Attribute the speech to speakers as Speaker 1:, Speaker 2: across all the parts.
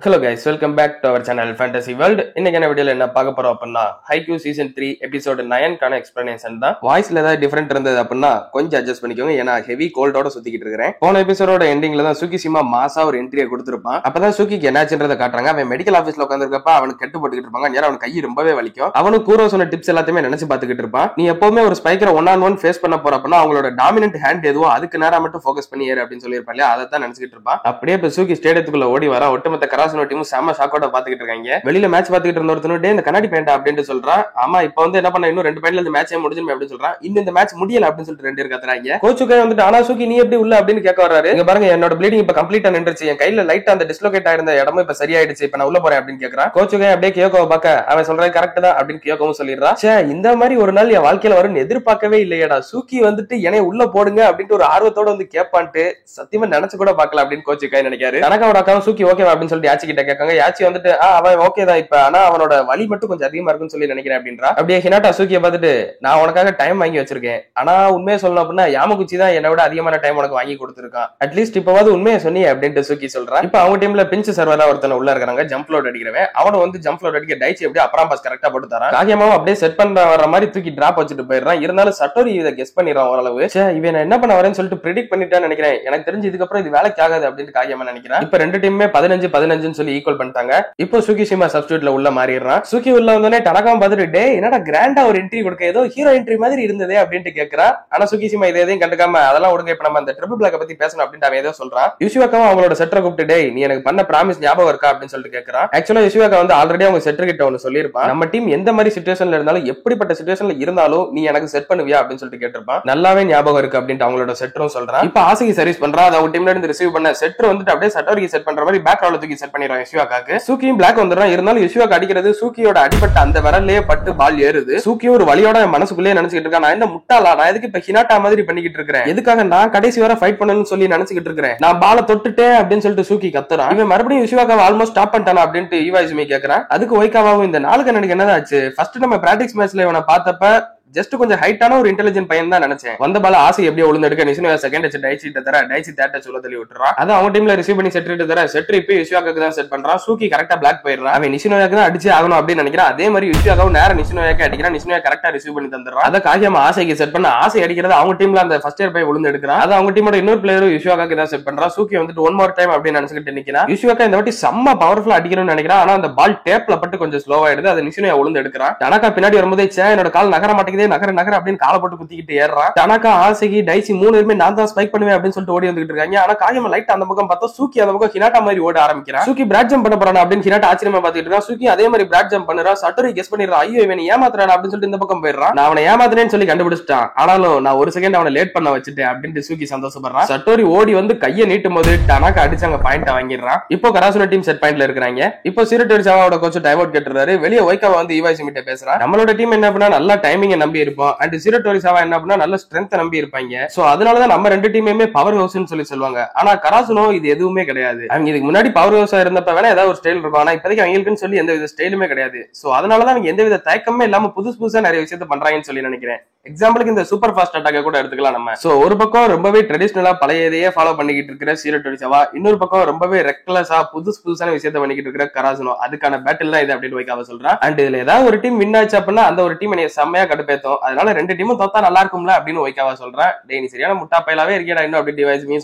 Speaker 1: Hello guys, welcome back to our channel Fantasy World. இன்னைக்கான வீடியோல என்ன பார்க்க போறோம் அப்படின்னா ஹைக்யூ சீசன் 3 எபிசோட் 9 கான எக்ஸ்பிளனேஷன் தான். வாய்ஸ்ல ஏதாவது டிஃபரெண்ட் இருந்தது அப்படின்னா கொஞ்சம் அட்ஜஸ்ட் பண்ணிக்கோங்க. ஏன்னா ஹெவி கோல்டோட சுத்திக்கிட்டு இருக்கேன். போன எபிசோடோட எண்டிங்ல தான் சுகிசிமா மாசா ஒரு என்ட்ரியை கொடுத்திருப்பான். அப்பதான் சுகிக்கு என்னாச்சுன்றதை காட்டுறாங்க. அவன் மெடிக்கல் ஆபீஸ்ல உட்காந்துருக்கப்ப அவனுக்கு கட்டு போட்டுக்கிட்டு இருப்பாங்க. நேரம் அவனுக்கு கை ரொம்பவே வலிக்கும். அவனுக்கு கூற சொன்ன டிப்ஸ் எல்லாத்தையுமே நினைச்சு பாத்துக்கிட்டு இருப்பான். நீ எப்பவுமே ஒரு ஸ்பைக்கரை 1-on-1 ஃபேஸ் பண்ண போறப்பனா அவங்களோட டாமினன்ட் ஹேண்ட் எதுவோ அதுக்கு நேரா மட்டும் ஃபோக்கஸ் பண்ணி ஏறு அப்படின்னு சொல்லியிருப்பாங்க. அதை தான் நினைச்சுக்கிட்டு இருப்பான். அப்படியே இப்ப சுகி ஸ்டேடியத்துக்குள்ள ஓடி வர ஒட்டுமொத்த கராசனோ டீமும் செம ஷாக்கோட பாத்துக்கிட்டு இருக்காங்க. வெளியில மேட்ச் பாத்துக்கிட்டு இருந்த ஒருத்தனே இந்த கண்ணாடி பேண்டா அப்படின்னு சொல்றான். ஆமா இப்ப வந்து என்ன பண்ண இன்னும் 2 பாயிண்ட்ல இந்த மேட்சே முடிஞ்சிரும் அப்படின்னு சொல்றான். இன்னும் இந்த மேட்ச் முடியல அப்படின்னு சொல்லிட்டு 2 பேர் கத்துறாங்க. கோச்சுக்கே வந்துட்டு ஆனா சுகி நீ எப்படி உள்ள அப்படின்னு கேட்க வர்றாரு. இங்க பாருங்க என்னோட ப்ளீடிங் இப்ப கம்ப்ளீட்டா நின்றுச்சு. என் கையில லைட்டா அந்த டிஸ்லோகேட் ஆயிருந்த இடமும் இப்ப சரியாயிடுச்சு. இப்ப நான் உள்ள போறேன் அப்படின்னு கேக்குறான். கோச்சுக்கே அப்படியே கியோகோவை பார்க்க அவன் சொல்றது கரெக்ட் தான் அப்படின்னு கியோகோவும் சொல்லிடுறான். சே இந்த மாதிரி ஒரு நாள் என் வாழ்க்கையில வரும்னு எதிர்பார்க்கவே இல்லையடா. சுகி வந்துட்டு என்னைய உள்ள போடுங்க அப்படின்ட்டு ஒரு ஆர்வத்தோட வந்து கேட்பான்ட்டு சத்தியமா நினைச்சு கூட பாக்கல அப்படின்னு கோச்சுக்கே நினைக்காரு. தனக்காவோட அக்காவும் சுகி ஓகேவா அப்படின்னு சொல்லிட்டு யாச்சி கிட்ட கேட்காங்க. யாச்சி வந்துட்டு அவன் ஓகே தான் இப்ப, ஆனா அவனோட வலி மட்டும் கொஞ்சம் அதிகமா இருக்குன்னு சொல்லி நினைக்கிறேன் அப்படின்றா. அப்படியே ஹினாட்டா சுகியை பார்த்துட்டு நான் உனக்காக டைம் வாங்கி வச்சிருக்கேன், ஆனா உண்மையை சொல்லணும் அப்படின்னா யாமகுச்சி தான் என்னை விட அதிகமான டைம் உனக்கு வாங்கி கொடுத்துருக்கான். அட்லீஸ்ட் இப்பவாது உண்மையை சொன்னீங்க அப்படின்ட்டு சுகி சொல்றான். இப்ப அவங்க டீம்ல பிஞ்சு சர்வரா ஒருத்தன உள்ள இருக்காங்க. ஜம்ப் ஃப்ளோட் அடிக்கிறவன் அவனை வந்து ஜம்ப் ஃப்ளோட் அடிக்க டைச்சி அப்படியே அப்புறம் பாஸ் கரெக்டா போட்டு தரான். காகியமாவும் அப்படியே செட் பண்ண வர மாதிரி தூக்கி டிராப் வச்சுட்டு போயிடுறான். இருந்தாலும் சட்டோரி இதை கெஸ் பண்ணிடுறான் ஓரளவு. இவன் என்ன பண்ண வரேன்னு சொல்லிட்டு ப்ரெடிக்ட் பண்ணிட்டான்னு நினைக்கிறேன். எனக்கு தெரிஞ்சு இதுக்கப்புறம் இது வேலைக்கு ஆகாது அப்படின்னு காகியமா நினைக்கிறேன். இப்ப 2 டீமுமே 15-15 சொல்லி ஈக்குவல் பண்ணிட்டாங்க. இப்போ சுகிசிமா சப்ஸ்டிட்யூட்ல உள்ள மாறிடுறான். சுகி உள்ள வந்தோடனே டனகாம் பார்த்துட்டு டே என்னடா கிராண்டா ஒரு என்ட்ரி கொடுக்க ஏதோ ஹீரோ என்ட்ரி மாதிரி இருந்ததே அப்படின்ட்டு கேட்கறா. ஆனா சுகிசிமா இதை எதையும் கண்டுக்காம அதெல்லாம் விடுங்க, இப்ப நம்ம அந்த ட்ரிபிள் பிளாக் பத்தி பேசணும் அப்படின்னு அவன் ஏதோ சொல்றான். யுஷிவாக்காவும் அவங்களோட செட்டரை கூப்பிட்டு டே நீ எனக்கு பண்ண பிராமிஸ் ஞாபகம் இருக்கா அப்படின்னு சொல்லிட்டு கேட்கறான். ஆக்சுவலா யுஷிவாக்கா வந்து ஆல்ரெடி அவங்க செட்டர் கிட்ட ஒன்னு சொல்லியிருப்பான். நம்ம டீம் எந்த மாதிரி சிச்சுவேஷன்ல இருந்தாலும் எப்படிப்பட்ட சிச்சுவேஷன்ல இருந்தாலும் நீ எனக்கு செட் பண்ணுவியா அப்படின்னு சொல்லிட்டு கேட்டிருப்பான். நல்லாவே ஞாபகம் இருக்கு அப்படின்ட்டு அவங்களோட செட்டரும் சொல்றான். இப்ப ஆசைக்கு சர்வீஸ் பண்றா. அவங்க டீம்ல இருந்து ரிசீவ் பண்ண செட்டர் வந்துட்டு அப்படியே சட்டோரிக்கு செட் பண்ற மாதிரி பேக் ராவ்ல தூக்கி செட் பண்ணிடுறான் யுஷிவாக்காக்கு. சுகியும் பிளாக் வந்துடுறான். இருந்தாலும் யுஷிவாக்கா அடிக்கிறது சூக்கியோட அடிபட்ட அந்த விரல்லே பட்டு பால் ஏறுது. சூக்கி ஒரு வலியோட மனசுக்குள்ளே நினைச்சுக்கிட்டு இருக்கா. நான் என்ன முட்டாளா, நான் எதுக்கு இப்ப ஹினாட்டா மாதிரி பண்ணிக்கிட்டு இருக்கேன், எதுக்காக நான் கடைசி வரை ஃபைட் பண்ணணும்னு சொல்லி நினைச்சுக்கிட்டு இருக்கேன், நான் பால தொட்டுட்டேன் அப்படின்னு சொல்லிட்டு சூக்கி கத்துறான். இவன் மறுபடியும் யுஷிவாக்காவை ஆல்மோஸ்ட் ஸ்டாப் பண்ணிட்டானா அப்படின்ட்டு ஈவாயுசுமி கேக்குறான். அதுக்கு ஒய்காவாவும் இந்த நாளுக்கு எனக்கு என்னதான் ஆச்சு, ஃபர்ஸ்ட் நம்ம பிராக்டிஸ் மேட்ச்ல இவனை பார்த்தப்ப ஜஸ்ட் கொஞ்சம் ஹைட்டான ஒரு இன்டெலிஜென்ட் பையன் தான் நினைச்சேன். வந்த பால ஆசை எப்படியே உழுந்து எடுக்க நிஷினோயா செகண்ட் வச்சு டைச்சி தர டைச்சி தேட்ட சொல்ல தள்ளி விட்டுறான். அது அவங்க டீம்ல ரிசீவ் பண்ணி செட் தர செட்ரி இப்ப யுஷிவாக்காக்கு தான் செட் பண்றான். சூக்கி கரெக்டா பிளாக் போயிடுறான். அவன் நிஷினோயாக்கு தான் அடிச்சு ஆகணும் அப்படின்னு நினைக்கிறான். அதே மாதிரி யுஷிவாக்காவும் நேரம் நிஷினோயாக்கு அடிக்கிறான். நிஷினோயா கரெக்டா ரிசீவ் பண்ணி தந்துடுறான். அதை காகியமா ஆசைக்கு செட் பண்ண ஆசை அடிக்கிறது அவங்க டீம்ல அந்த ஃபர்ஸ்ட் இயர் போய் உழுந்து எடுக்கிறான். அது அவங்க டீமோட இன்னொரு பிளேயரும் யுஷிவாக்காக்கு தான் செட் பண்றான். சூக்கி வந்துட்டு ஒன் மோர் டைம் அப்படின்னு நினைச்சுக்கிட்டு நிக்கிறான். யுஷிவாக்கா இந்த வாட்டி செம்ம பவர்ஃபுல்லா அடிக்கணும்னு நினைக்கிறான். ஆனா அந்த பால் டேப்ல பட்டு கொஞ்சம் ஸ்லோவாயிடுது. அது நிஷினோயா உழுந்து எடுக்கிறான். தனக்கா பின்னாடி வரும்போதே என்னோட கால் நகர மாட்டேங்குதே நகர அப்படின்னு காலை போட்டு குத்திக்கிட்டு ஏறான். தனக்கா ஆசைக்கு டைச்சி 3 பேருமே நான் தான் ஸ்பைக் பண்ணுவேன் அப்படின்னு சொல்லிட்டு ஓடி வந்துட்டு இருக்காங்க. ஆனா காயமா லைட் அந்த பக்கம் பார்த்தா சூக்கி அந்த பக்கம் ஹினாட்டா மாதிரி ஓட ஆரம்பிக்கிறான். சூக்கி பிராட் ஜம்ப் பண்ண போறான் அப்படின்னு ஹினாட்டா ஆச்சரியமா பாத்துட்டு இருக்கான். சூக்கி அதே மாதிரி பிராட் ஜம்ப் பண்ணுறான். சட்டோரி கெஸ் பண்ணிடுறான். ஐயோ இவன் ஏமாத்துறான் அப்படின்னு சொல்லிட்டு இந்த பக்கம் போயிடுறான். நான் அவனை ஏமாத்துறேன்னு சொல்லி கண்டுபிடிச்சிட்டான். ஆனாலும் நான் ஒரு செகண்ட் அவனை லேட் பண்ண வச்சுட்டேன் அப்படின்னு சூக்கி சந்தோஷப்படுறான். சட்டோரி ஓடி வந்து கையை நீட்டும் போது தனக்கா அடிச்சு அங்க பாயிண்ட் வாங்கிடுறான். இப்போ கராசுனோ டீம் செட் பாயிண்ட்ல இருக்காங்க. இப்போ சிரட்டோரிசாவோட கோச் டைம் அவுட் கேட்டுறாரு. வெளியே ஒய்காவா வந்து ஈவாய்சி கிட்ட பேசுறான். நம்மளோட டீம் என்ன பண்ணா நல்லா டைமிங் நம்பி இருப்போம். அண்ட் சிரட்டோரிசாவா என்ன பண்ணா நல்ல ஸ்ட்ரென்த் நம்பி இருப்பாங்க. சோ அதனாலதான் நம்ம 2 டீமுமே பவர் ஹவுஸ்னு சொல்லி சொல்லுவாங்க. ஆனா கராசுனோ இது எதுவுமே கிடையாது. அவங்க இதுக்கு முன்னாடி பவர் ஹவுஸா இருந்தப்ப வேணா ஏதாவது ஒரு ஸ்டைல் இருக்கும். ஆனா இப்போதைக்கு அவங்களுக்குன்னு சொல்லி எந்த வித ஸ்டைலுமே கிடையாது. சோ அதனாலதான் அவங்க எந்த வித தயக்கமே இல்லாம புதுசா நிறைய விஷயத்த பண்றாங்கன்னு சொல்லி நினைக்கிறேன். எக்ஸாம்பிளுக்கு இந்த சூப்பர் ஃபாஸ்ட் அட்டாக்க கூட எடுத்துக்கலாம் நம்ம. சோ ஒரு பக்கம் ரொம்பவே ட்ரெடிஷனலா பழைய இதையே ஃபாலோ பண்ணிக்கிட்டு இருக்கிற சிரட்டோரிசாவா, இன்னொரு பக்கம் ரொம்பவே ரெக்லஸா புதுசான விஷயத்த பண்ணிக்கிட்டு இருக்கிற கராசுனோ. அதுக்கான பேட்டில் தான் இது அப்படின்னு வைக்காம சொல்றான். அண்ட் இதுல ஏதாவது ஒரு டீம் வின் ஆச்சு அப்படின்னா அந்த ஒரு டீம் எனக்கு செம்மையா கடுப்பேத்தும். அதனால 2 டீமும் தோத்தா நல்லா இருக்கும்ல அப்படின்னு வைக்காவா சொல்றான். டே நீ சரியான முட்டா பையலாவே இருக்கேடா இன்னும் அப்படி டிவைஸ்மே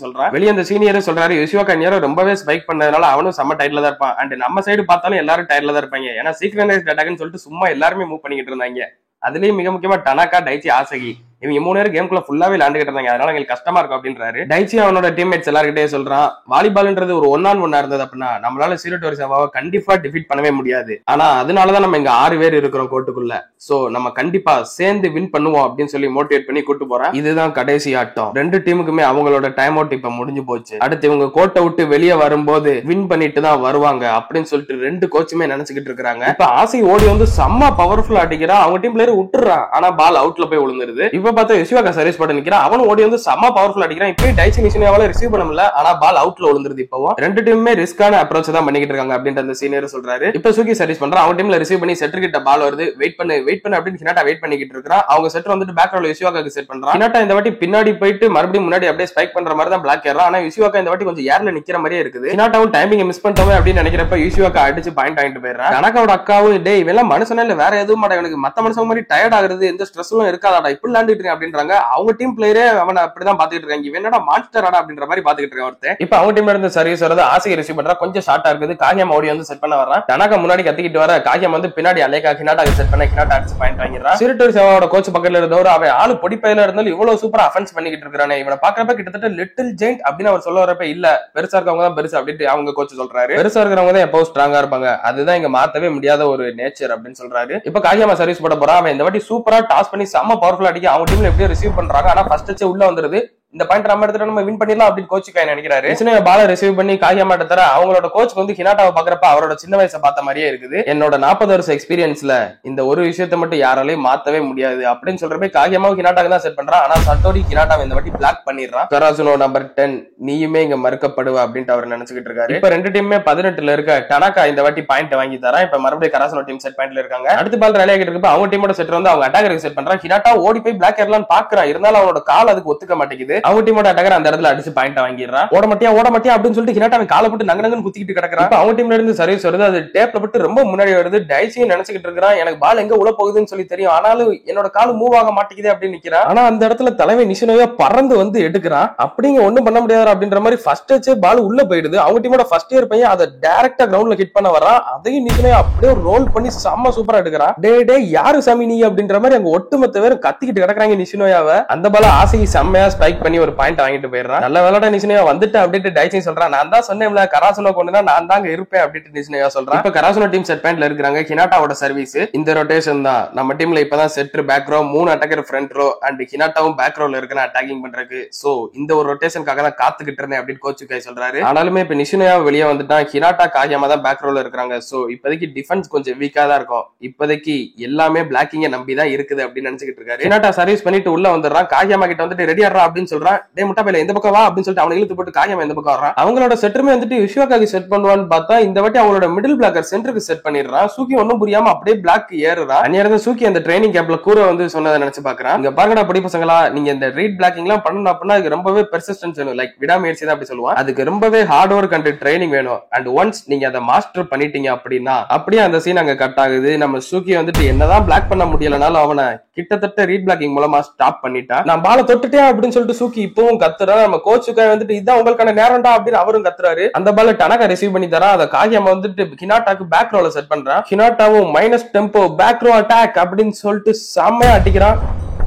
Speaker 1: சொல்றான். வெளியே அந்த சீனியரும் சொல்றாரு யுஷிவாக்கா நேரம் ரொம்பவே ஸ்பைக் பண்ணதுனால அவனும் செம்ம டைட்ல தான் இருப்பான். அண்ட் நம்ம சைடு பார்த்தாலும் எல்லாரும் டைட்ல தான் இருப்பாங்க. ஏன்னா சீக்ரெனைஸ்ட் அட்டாக்னு சொல்லிட்டு சும்மா எல்லாருமே மூவ் பண்ணிக்கிட்டு இருந்தாங்க. அதுலயும் மிக முக்கியமா டனக்கா டைச்சி ஆசகி இவங்க 3 பேரும் கேம்குள்ள ஃபுல்லாவே விளையாண்டுகிட்டு இருந்தாங்க. அதனால எங்களுக்கு கஷ்டமா இருக்கும் அப்படின்றாரு. டைச்சி அவனோட டீம்மேட்ஸ் எல்லார்கிட்டே சொல்றான் வாலிபால்ன்றது ஒரு 1-on-1 இருந்தது அப்படின்னா நம்மளால சிரட்டோரிசாவாவை கண்டிப்பா டிஃபீட் பண்ணவே முடியாது. ஆனா அதனாலதான் நம்ம இங்க 6 பேர் இருக்கிறோம் கோர்ட்டுக்குள்ள. சோ நம்ம கண்டிப்பா சேர்ந்து வின் பண்ணுவோம் அப்படின்னு சொல்லி மோட்டிவேட் பண்ணி கூட்டு போறேன். இதுதான் கடைசி ஆட்டம். 2 டீமுக்குமே அவங்களோட டைம் அவுட் இப்ப முடிஞ்சு போச்சு. அடுத்து இவங்க கோர்ட்டை விட்டு வெளியே வரும்போது வின் பண்ணிட்டு தான் வருவாங்க அப்படின்னு சொல்லிட்டு 2 கோச்சுமே நினைச்சுக்கிட்டு இருக்காங்க. இப்ப ஆசை ஓடி வந்து செம்ம பவர்ஃபுல்லா அடிக்கிறான். அவங்க டீம் பிளேயர் விட்டுறான். ஆனா பால் அவுட்ல போய் விழுந்துருது. இப்ப இப்ப பார்த்தா யுஷிவாக்கா சர்வீஸ் போட்டு நிக்கிறான். அவன் ஓடி வந்து செம்ம பவர்ஃபுல் அடிக்கிறான். இப்ப டைச்சி நிஷினோவால ரிசீவ் பண்ண முடியல. ஆனா பால் அவுட்ல விழுந்துருது. இப்போ ரெண்டு டீமுமே ரிஸ்கான அப்ரோச் தான் பண்ணிக்கிட்டு இருக்காங்க அப்படின்ற அந்த சீனியர் சொல்றாரு. இப்ப சூக்கி சர்வீஸ் பண்றான். அவங்க டீம்ல ரிசீவ் பண்ணி செட்டர் கிட்ட பால் வருது. வெயிட் பண்ணு அப்படின்னு ஹினாட்டா வெயிட் பண்ணிக்கிட்டு இருக்கான். அவங்க செட்டர் வந்துட்டு பேக் ரோல யுஷிவாக்காக்கு செட் பண்றான். ஹினாட்டா இந்த வாட்டி பின்னாடி போயிட்டு மறுபடியும் முன்னாடி அப்படியே ஸ்பைக் பண்ற மாதிரி தான் பிளாக் ஏறான். ஆனா யுஷிவாக்கா இந்த வாட்டி கொஞ்சம் ஏர்ல நிக்கிற மாதிரியே இருக்குது. ஹினாட்டாவும் டைமிங் மிஸ் பண்ணிட்டோம் அப்படின்னு நினைக்கிறப்ப யுஷிவாக்கா அடிச்சு பாயிண்ட் வாங்கிட்டு போயிடுறான். கணக்காவோட அக்காவும் டே இவெல்லாம் மனுஷனா இல்ல வேற எதுவும் மாட்டா, எனக்கு மத்த மனுஷன் மாதிரி டயர்ட் ஆகுறது எந்த ஸ்ட்ரெஸ்ஸும் இருக்காதாடா, இப்படி விளையாண்டுட்டு இருக்கேன் அப்படின்றாங்க. அவங்க டீம் பிளேயரே அவனை அப்படிதான் பாத்துக்கிட்டு இருக்காங்க. இவன் என்னடா மான்ஸ்டர் ஆடா அப்படின்ற மாதிரி பாத்துக்கிட்டு இருக்கான் ஒருத்தன். இப்ப அவங்க டீம்ல இருந்து சர்வீஸ் வரது ஆசையை ரிசீவ் பண்றா. கொஞ்சம் ஷார்ட்டா இருக்குது. காகியாமா ஓடி வந்து செட் பண்ண வர்றான். தனக்கா முன்னாடி கத்திக்கிட்டு வர காகியாமா வந்து பின்னாடி அலேக்கா ஹினாட்டாக்கு செட் பண்ண ஹினாட்டா அடிச்சு பாயிண்ட் வாங்கிடுறான். சிரிட்டோர் சேவாவோட கோச் பக்கத்துல இருந்தவர் அவன் ஆளு பொடிப்பையில இருந்தாலும் இவ்வளவு சூப்பரா அஃபென்ஸ் பண்ணிக்கிட்டு இருக்கானே, இவனை பாக்குறப்ப கிட்டத்தட்ட லிட்டில் ஜெயிண்ட் அப்படின்னு அவர் சொல்ல வரப்ப இல்ல பெருசா இருக்கவங்க தான் பெருசு அப்படின்னு அவங்க கோச் சொல்றாரு. பெருசா இருக்கிறவங்க தான் எப்போ ஸ்ட்ராங்கா இருப்பாங்க, அதுதான் இங்க மாத்தவே முடியாத ஒரு நேச்சர் அப்படின்னு சொல்றாரு. இப்ப காகியாமா சர்வீஸ் போட போறான். அவன் இந்த வாட்டி சூப்பரா டாஸ் பண்ணி செம்ம பவர்ஃபுல்லா அடிக்க அவங்க டீம்ல எப்படியோ ரிசீவ் பண்றாங்க. ஆனா ஃபர்ஸ்ட் உள்ள வந்துருது. இந்த பாயிண்ட் நம்ம எடுத்துட்டு நம்ம வின் பண்ணிடலாம் அப்படின்னு கோச் நினைக்கிறாரு. சின்ன பால ரிசீவ் பண்ணி காகியாமாட்ட தர அவங்களோட கோச் வந்து ஹினாட்டாவை பாக்குறப்ப அவரோட சின்ன வயசை பார்த்த மாதிரியே இருக்குது. என்னோட 40 வருஷம் எக்ஸ்பீரியன்ஸ்ல இந்த ஒரு விஷயத்த மட்டும் யாராலையும் மாத்தவே முடியாது அப்படின்னு சொல்றப்ப காகியாமாவும் ஹினாட்டாக்கு தான் செட் பண்றான். ஆனா சட்டோரி ஹினாட்டாவை இந்த வாட்டி பிளாக் பண்ணிடுறான். கராசுனோ நம்பர் 10 நீயுமே இங்க மறுக்கப்படுவ அப்படின்ட்டு அவர் நினைச்சுக்கிட்டு இருக்காரு. இப்ப ரெண்டு டீமுமே 18ல இருக்க டனாக்கா இந்த வாட்டி பாயிண்ட் வாங்கி தரான். இப்ப மறுபடியும் கராசுனோ டீம் செட் பாயிண்ட்ல இருக்காங்க. அடுத்த பால் ரேலி ஆகிட்டு இருக்கப்ப அவங்க டீமோட செட் வந்து அவங்க அட்டாக்கருக்கு செட் பண்றான். ஹினாட்டா ஓடி போய் பிளாக் ஏர்லான்னு பாக்குறான். இருந்தாலும் அவனோட கால் அதுக்கு ஒத்துக்க மாட்டேங்குது. அவங்க டீமோட அட்டாக்கர் அந்த இடத்துல அடிச்சு பாயிண்ட் வாங்கிடுறான். ஓட மாட்டியா அப்படின்னு சொல்லிட்டு ஹினாட்டா காலை போட்டு நங்கனங்கன்னு குத்திக்கிட்டு கிடக்குறான். அவங்க டீம்ல இருந்து சர்வீஸ் வருது. அது டேப்ல போட்டு ரொம்ப முன்னாடி வருது. டைச்சியும் நினைச்சுக்கிட்டு இருக்கிறான், எனக்கு பால் எங்க உள்ள போகுதுன்னு சொல்லி தெரியும், ஆனாலும் என்னோட கால் மூவ் ஆக மாட்டேங்குது அப்படின்னு நிக்கிறான். ஆனா அந்த இடத்துல தலைமை நிஷினோயா பறந்து வந்து எடுக்கிறான். அப்படிங்க ஒண்ணும் பண்ண முடியாது அப்படின்ற மாதிரி ஃபர்ஸ்ட் வச்சு பால் உள்ள போயிடுது. அவங்க டீமோட ஃபர்ஸ்ட் இயர் பையன் அதை டைரக்டா கிரவுண்ட்ல ஹிட் பண்ண வரான். அதையும் நிஷினோயா அப்படியே ரோல் பண்ணி செம்ம சூப்பரா எடுக்கிறான். டே யாரு சாமி நீ அப்படின்ற மாதிரி அங்க ஒட்டுமொத்த பேரும் கத்திக்கிட்டு கிடக்குறாங்க நிஷினோயாவை. அந்த பால ஆசைக்கு செம்மையா ஸ்பைக் பண்ணி ஒரு பாயிண்ட் வாங்கிட்டு போயிடுறான். நல்ல வேலைடா நிஷினோயா வந்துட்டு அப்படின்ட்டு டைச்சிங் சொல்றான். நான் தான் சொன்னேன்ல கராசுனோ கொண்டுனா நான் தாங்க இருப்பேன் அப்படின்ட்டு நிஷினோயா சொல்றான். இப்ப கராசுனோ டீம் செட் பாயிண்ட்ல இருக்காங்க. ஹினாட்டாவோட சர்வீஸ் இந்த ரொட்டேஷன் தான். நம்ம டீம்ல இப்பதான் setter back row 3 attacker front row and ஹினாட்டாவும் பேக் ரோல இருக்கணும் அட்டாக்கிங் பண்றதுக்கு. சோ இந்த ஒரு ரொட்டேஷனுக்காக தான் காத்துக்கிட்டு இருந்தேன் அப்படின்னு கோச் கை சொல்றாரு. ஆனாலுமே இப்ப நிஷினோயா வெளியே வந்துட்டான். ஹினாட்டா காகியாமா தான் பேக் ரோல இருக்காங்க. சோ இப்போதைக்கு டிஃபென்ஸ் கொஞ்சம் வீக்கா தான் இருக்கும். இப்போதைக்கு எல்லாமே பிளாக்கிங்க நம்பி தான் இருக்குது அப்படின்னு நினைச்சுக்கிட்டு இருக்காரு. ஹினாட்டா சர்வீஸ் பண்ணிட்டு உள்ள வந்துடுறான். காகியாமா கிட்ட வந்துட்டு ரெடி ஆடுறா அப்படின்னு சொல்றான். டே முட்டா பையில இந்த பக்கம் வா அப்படின்னு சொல்லிட்டு அவனை இழுத்து போட்டு காகியாமா இந்த பக்கம் வர்றான். அவங்களோட செட்டருமே வந்துட்டு யுஷிவாக்காக்கு செட் பண்ணுவான்னு பார்த்தா இந்த வாட்டி அவங்களோட மிடில் பிளாக்கர் சென்டருக்கு செட் பண்ணிடுறான். சூக்கி ஒன்னும் புரியாம அப்படியே பிளாக் ஏறுறான். அந்நேரம் சூக்கி அந்த ட்ரைனிங் கேம்ப்ல கூட வந்து சொன்னதை நினைச்சு பாக்குறான். இங்க பாருங்கடா படி பசங்களா, நீங்க இந்த ரீட் பிளாக்கிங் எல்லாம் பண்ணணும் அப்படின்னா அதுக்கு ரொம்பவே பெர்சிஸ்டன்ஸ் வேணும், லைக் விடாமுயற்சி தான் அப்படி சொல்லுவான். அதுக்கு ரொம்பவே ஹார்ட் ஒர்க் அண்ட் ட்ரைனிங் வேணும். அண்ட் ஒன்ஸ் நீங்க அதை மாஸ்டர் பண்ணிட்டீங்க அப்படின்னா அப்படியே அந்த சீன் அங்க கட் ஆகுது. நம்ம சூக்கி வந்துட்டு என்னதான் பிளாக் பண்ண முடியலனாலும் அவனை கிட்டத்தட்ட ரீட் பிளாக்கிங் மூலமா ஸ்டாப் பண்ணிட்டான். நான் பால தொட்டுட்டேன் அப்படின்னு சொல்லிட்டு சூக்கி இப்பவும் கத்துறான். நம்ம கோச்சுக்காக வந்துட்டு இதான் உங்களுக்கான நேரம்டா அப்படின்னு அவரும் கத்துறாரு. அந்த பால டனக்கா ரிசீவ் பண்ணி தரா. அதை காகியாமா வந்துட்டு ஹினாட்டாக்கு பேக் ரோல செட் பண்றான். ஹினாட்டாவும் minus tempo back row attack அப்படின்னு சொல்லிட்டு செம்மையா அடிக்கிறான்.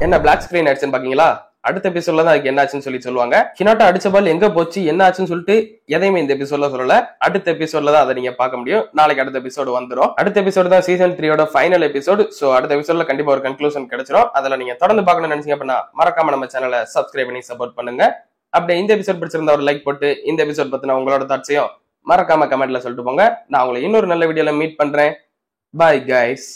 Speaker 1: என்ன பிளாக் ஸ்கிரீன் ஆயிடுச்சுன்னு பாக்கீங்களா? அடுத்த எபிசோட்ல தான் அதுக்கு என்ன ஆச்சுன்னு சொல்லுவாங்க. ஹினாட்டா அடிச்ச பால் எங்க போச்சு என்ன ஆச்சுன்னு சொல்லிட்டு எதையுமே இந்த எபிசோட்ல சொல்லல. அடுத்த எபிசோட்ல தான் அதை நீங்க பார்க்க முடியும். நாளைக்கு அடுத்த எபிசோடு வந்துடும். அடுத்த எபிசோடு தான் சீசன் 3யோட ஃபைனல் எபிசோடு. சோ அடுத்த எபிசோட்ல கண்டிப்பா ஒரு கன்க்ளூஷன் கிடைச்சிடும். அதுல நீங்க தொடர்ந்து பார்க்கணும்னு நினைச்சீங்க அப்படின்னா மறக்காம நம்ம சேனலை சப்ஸ்கிரைப் பண்ணி சப்போர்ட் பண்ணுங்க. அப்படியே இந்த எபிசோட் பிடிச்சிருந்தா ஒரு லைக் போட்டு இந்த எபிசோட் பத்தின உங்களோட தாட்ஸையும் மறக்காம கமெண்ட்ல சொல்லிட்டு போங்க. நான் உங்களை இன்னொரு நல்ல வீடியோல மீட் பண்றேன். Bye guys.